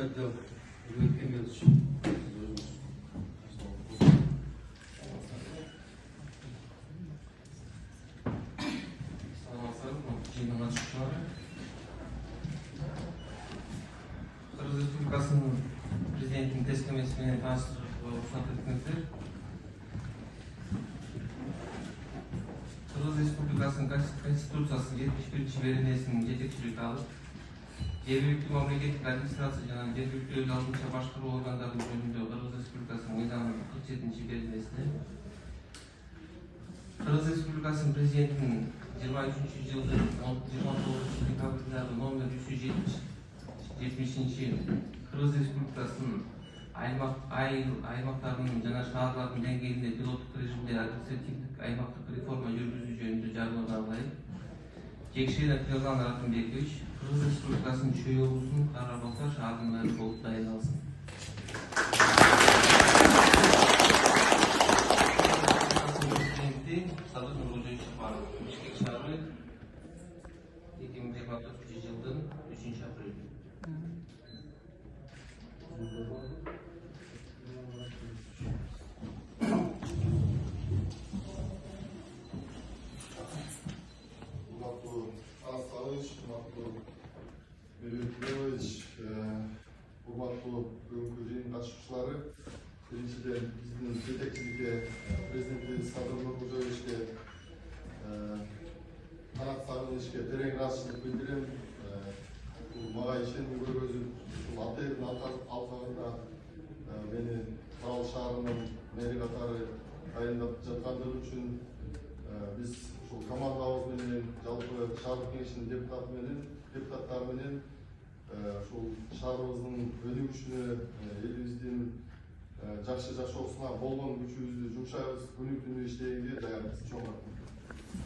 отдел Мелочи. Кыргыз Республикасынын президентinin тескемеси менен тааныштырып уруксат этиңиздер. Кыргыз Республикасынын Конституциясынын 71-беренесинин жетекчилик алып, жергиликтүү мамлекеттик администрация жана жергиликтүү өз алдынча башкаруу органдары жөнүндө Кыргыз Республикасынын мыйзамынын 47-беренесине, Кыргыз Республикасынын президентинин 23-жылдын 29-декабрындагы номер 370 Кыргыз Республикасынын аймактарынын жана шаарлардын деңгээлинде пилоттук режимде административдик аймактык реформа жүргүзүү жөнүндө жарлыгына ылайык Жекшина Кыргызстан Ратымбекович Кыргыз Республикасынын Чүй облусунун Кара Балкаш шаарынын мэрі болуп дайындалсын. Президенти Садыр Нуркожоевич Жапаров, Бишкек шаары 2024-жылдын 3-апрель. Урматтуу бүгүнкү жыйын катышуучулары, биринчиден биздин жетекчиликке президентибиз Садыр Нуркожоевичке канат сагынычке терең ыраазычылык билдирем. Мага ишеним көргөзүп, ушул Атайдын алкагында мени Тарал шаарынын мэри катары дайындап жаткандыгы үчүн биз ушул командабыз менен, жалпы шаардык кеңештин депутаттары менен ушул шаарыбыздын өнүгүшүнө, элибиздин жакшы жашоосуна болгон күчүбүздү жумшайбыз, күнү түнү иштегенге даярбыз. Чоң рахмат.